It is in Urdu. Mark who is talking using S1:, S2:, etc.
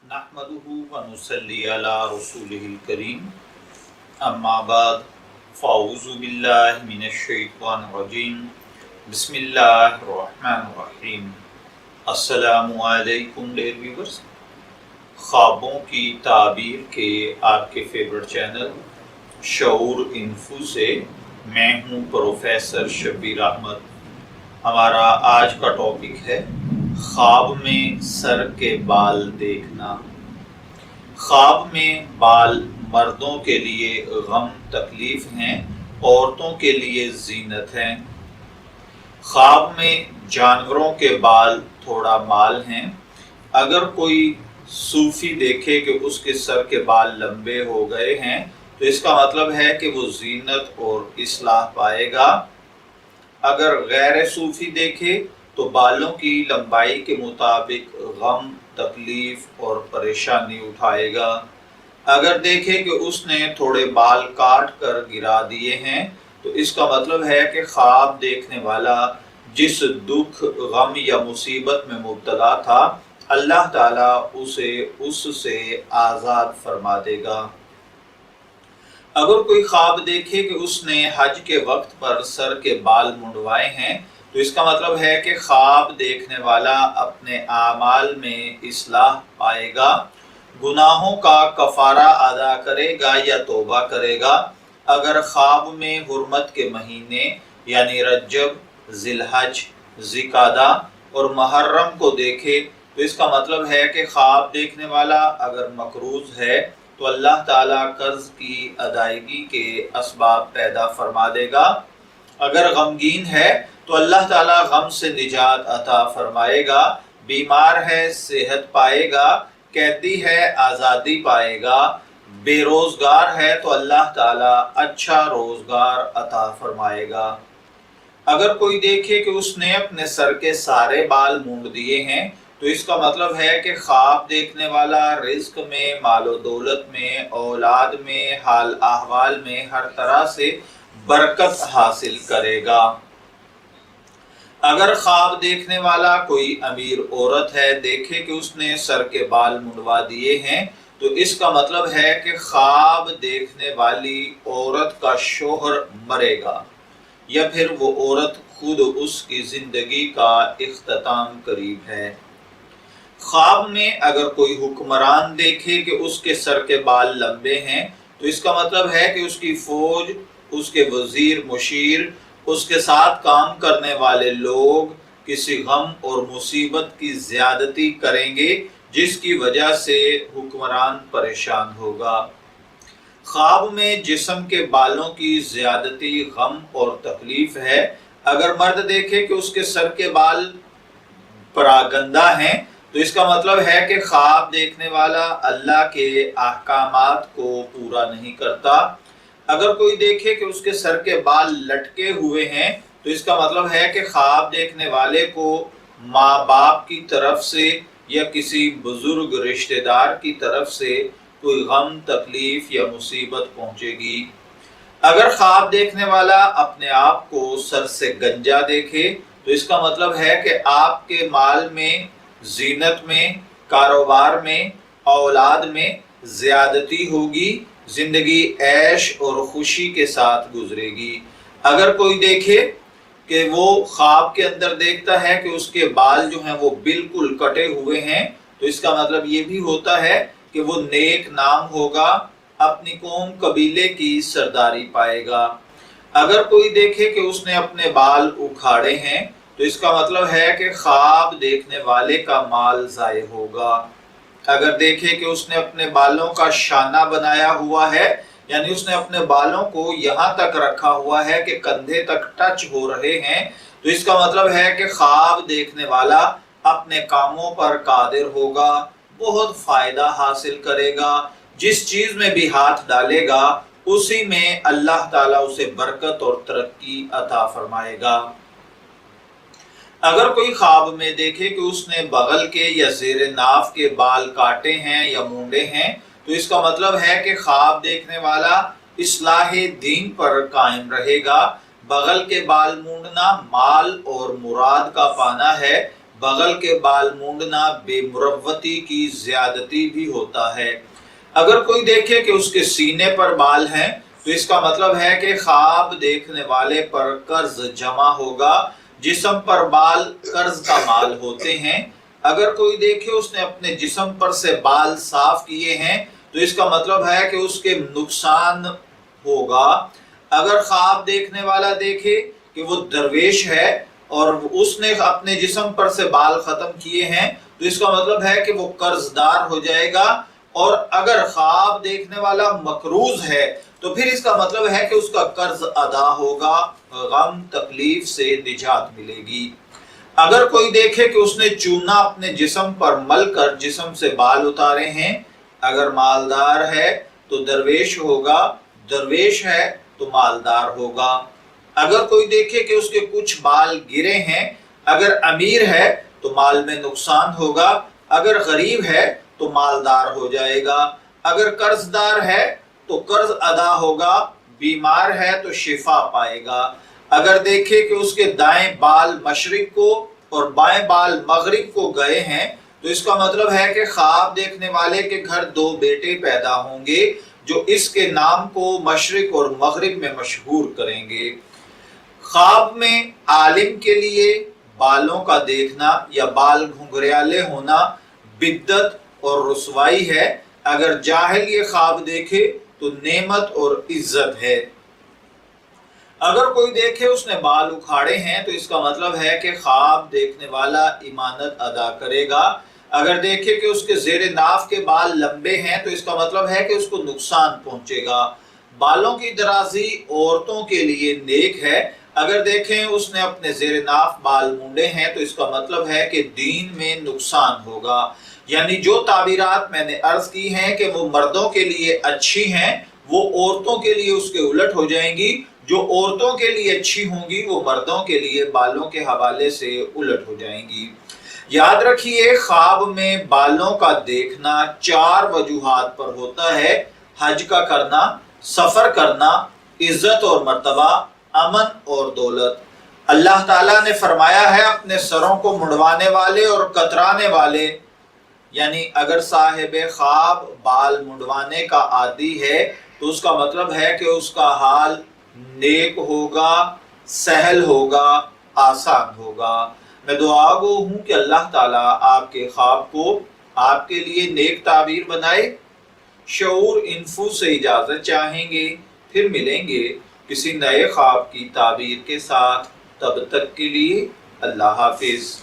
S1: نحمده ونصلي على رسوله الكريم اما بعد فاعوذ باللہ من الشیطان الرجیم بسم اللہ الرحمن الرحیم۔ السلام علیکم ڈیئر ویورز، خوابوں کی تعبیر کے آپ کے فیورٹ چینل شعور انفو سے میں ہوں پروفیسر شبیر احمد۔ ہمارا آج کا ٹاپک ہے خواب میں سر کے بال دیکھنا۔ خواب میں بال مردوں کے لیے غم تکلیف ہیں، عورتوں کے لیے زینت ہیں۔ خواب میں جانوروں کے بال تھوڑا مال ہیں۔ اگر کوئی صوفی دیکھے کہ اس کے سر کے بال لمبے ہو گئے ہیں تو اس کا مطلب ہے کہ وہ زینت اور اصلاح پائے گا۔ اگر غیر صوفی دیکھے تو بالوں کی لمبائی کے مطابق غم، تکلیف اور پریشانی اٹھائے گا۔ اگر دیکھے کہ اس نے تھوڑے بال کاٹ کر گرا دیے ہیں تو اس کا مطلب ہے کہ خواب دیکھنے والا جس دکھ، غم یا مصیبت میں مبتلا تھا اللہ تعالیٰ اسے اس سے آزاد فرما دے گا۔ اگر کوئی خواب دیکھے کہ اس نے حج کے وقت پر سر کے بال منڈوائے ہیں تو اس کا مطلب ہے کہ خواب دیکھنے والا اپنے اعمال میں اصلاح پائے گا، گناہوں کا کفارہ ادا کرے گا یا توبہ کرے گا۔ اگر خواب میں حرمت کے مہینے یعنی رجب، ذی الحج، ذی-قعدہ اور محرم کو دیکھے تو اس کا مطلب ہے کہ خواب دیکھنے والا اگر مقروض ہے تو اللہ تعالیٰ قرض کی ادائیگی کے اسباب پیدا فرما دے گا۔ اگر غمگین ہے تو اللہ تعالیٰ غم سے نجات عطا فرمائے گا، بیمار ہے صحت پائے گا، قیدی ہے آزادی پائے گا، بے روزگار ہے تو اللہ تعالیٰ اچھا روزگار عطا فرمائے گا۔ اگر کوئی دیکھے کہ اس نے اپنے سر کے سارے بال مونڈ دیے ہیں تو اس کا مطلب ہے کہ خواب دیکھنے والا رزق میں، مال و دولت میں، اولاد میں، حال احوال میں ہر طرح سے برکت حاصل کرے گا۔ اگر خواب دیکھنے والا کوئی امیر عورت ہے، دیکھے کہ اس نے سر کے بال منڈوا دیے ہیں تو اس کا مطلب ہے کہ خواب دیکھنے والی عورت کا شوہر مرے گا یا پھر وہ عورت خود اس کی زندگی کا اختتام قریب ہے۔ خواب میں اگر کوئی حکمران دیکھے کہ اس کے سر کے بال لمبے ہیں تو اس کا مطلب ہے کہ اس کی فوج، اس کے وزیر مشیر، اس کے ساتھ کام کرنے والے لوگ کسی غم اور مصیبت کی زیادتی کریں گے جس کی وجہ سے حکمران پریشان ہوگا۔ خواب میں جسم کے بالوں کی زیادتی غم اور تکلیف ہے۔ اگر مرد دیکھے کہ اس کے سر کے بال پراگندہ ہیں تو اس کا مطلب ہے کہ خواب دیکھنے والا اللہ کے احکامات کو پورا نہیں کرتا۔ اگر کوئی دیکھے کہ اس کے سر کے بال لٹکے ہوئے ہیں تو اس کا مطلب ہے کہ خواب دیکھنے والے کو ماں باپ کی طرف سے یا کسی بزرگ رشتہ دار کی طرف سے کوئی غم، تکلیف یا مصیبت پہنچے گی۔ اگر خواب دیکھنے والا اپنے آپ کو سر سے گنجا دیکھے تو اس کا مطلب ہے کہ آپ کے مال میں، زینت میں، کاروبار میں، اولاد میں زیادتی ہوگی، زندگی عیش اور خوشی کے ساتھ گزرے گی۔ اگر کوئی دیکھے کہ وہ خواب کے اندر دیکھتا ہے کہ اس کے بال جو ہیں وہ بالکل کٹے ہوئے ہیں تو اس کا مطلب یہ بھی ہوتا ہے کہ وہ نیک نام ہوگا، اپنی قوم قبیلے کی سرداری پائے گا۔ اگر کوئی دیکھے کہ اس نے اپنے بال اکھاڑے ہیں تو اس کا مطلب ہے کہ خواب دیکھنے والے کا مال ضائع ہوگا۔ اگر دیکھے کہ اس نے اپنے بالوں کا شانہ بنایا ہوا ہے یعنی اس نے اپنے بالوں کو یہاں تک رکھا ہوا ہے کہ کندھے تک ٹچ ہو رہے ہیں تو اس کا مطلب ہے کہ خواب دیکھنے والا اپنے کاموں پر قادر ہوگا، بہت فائدہ حاصل کرے گا، جس چیز میں بھی ہاتھ ڈالے گا اسی میں اللہ تعالیٰ اسے برکت اور ترقی عطا فرمائے گا۔ اگر کوئی خواب میں دیکھے کہ اس نے بغل کے یا زیر ناف کے بال کاٹے ہیں یا مونڈے ہیں تو اس کا مطلب ہے کہ خواب دیکھنے والا اصلاح دین پر قائم رہے گا۔ بغل کے بال مونڈنا مال اور مراد کا پانا ہے، بغل کے بال مونڈنا بے مروتی کی زیادتی بھی ہوتا ہے۔ اگر کوئی دیکھے کہ اس کے سینے پر بال ہیں تو اس کا مطلب ہے کہ خواب دیکھنے والے پر قرض جمع ہوگا۔ جسم پر بال قرض کا مال ہوتے ہیں۔ اگر کوئی دیکھے اس نے اپنے جسم پر سے بال صاف کیے ہیں تو اس کا مطلب ہے کہ اس کے نقصان ہوگا۔ اگر خواب دیکھنے والا دیکھے کہ وہ درویش ہے اور اس نے اپنے جسم پر سے بال ختم کیے ہیں تو اس کا مطلب ہے کہ وہ قرض دار ہو جائے گا۔ اور اگر خواب دیکھنے والا مقروض ہے تو پھر اس کا مطلب ہے کہ اس کا قرض ادا ہوگا، غم تکلیف سے نجات ملے گی۔ اگر کوئی دیکھے کہ اس نے چونا اپنے جسم پر مل کر جسم سے بال اتارے ہیں، اگر مالدار ہے تو درویش ہوگا، درویش ہے تو مالدار ہوگا۔ اگر کوئی دیکھے کہ اس کے کچھ بال گرے ہیں، اگر امیر ہے تو مال میں نقصان ہوگا، اگر غریب ہے تو مالدار ہو جائے گا، اگر قرض دار ہے تو قرض ادا ہوگا، بیمار ہے تو شفا پائے گا۔ اگر دیکھے کہ اس کے دائیں بال مشرق کو اور بائیں بال مغرب کو گئے ہیں تو اس کا مطلب ہے کہ خواب دیکھنے والے کے گھر 2 بیٹے پیدا ہوں گے جو اس کے نام کو مشرق اور مغرب میں مشہور کریں گے۔ خواب میں عالم کے لیے بالوں کا دیکھنا یا بال گھنگریالے ہونا بدعت اور رسوائی ہے۔ اگر جاہل یہ خواب دیکھے تو نعمت اور عزت ہے۔ اگر کوئی دیکھے اس نے بال اکھاڑے ہیں تو اس کا مطلب ہے کہ خواب دیکھنے والا امانت ادا کرے گا۔ اگر دیکھے کہ اس کے زیر ناف کے بال لمبے ہیں تو اس کا مطلب ہے کہ اس کو نقصان پہنچے گا۔ بالوں کی درازی عورتوں کے لیے نیک ہے۔ اگر دیکھیں اس نے اپنے زیر ناف بال مونڈے ہیں تو اس کا مطلب ہے کہ دین میں نقصان ہوگا۔ یعنی جو تعبیرات میں نے عرض کی ہیں کہ وہ مردوں کے لیے اچھی ہیں وہ عورتوں کے لیے اس کے الٹ ہو جائیں گی، جو عورتوں کے لیے اچھی ہوں گی وہ مردوں کے لیے بالوں کے حوالے سے الٹ ہو جائیں گی۔ یاد رکھیے خواب میں بالوں کا دیکھنا 4 وجوہات پر ہوتا ہے: حج کا کرنا، سفر کرنا، عزت اور مرتبہ، امن اور دولت۔ اللہ تعالیٰ نے فرمایا ہے اپنے سروں کو منڈوانے والے اور کترانے والے، یعنی اگر صاحب خواب بال منڈوانے کا عادی ہے تو اس کا مطلب ہے کہ اس کا حال نیک ہوگا، سہل ہوگا، آسان ہوگا۔ میں دعا گو ہوں کہ اللہ تعالیٰ آپ کے خواب کو آپ کے لیے نیک تعبیر بنائے۔ شعور انفو سے اجازت چاہیں گے، پھر ملیں گے کسی نئے خواب کی تعبیر کے ساتھ۔ تب تک کے لیے اللہ حافظ۔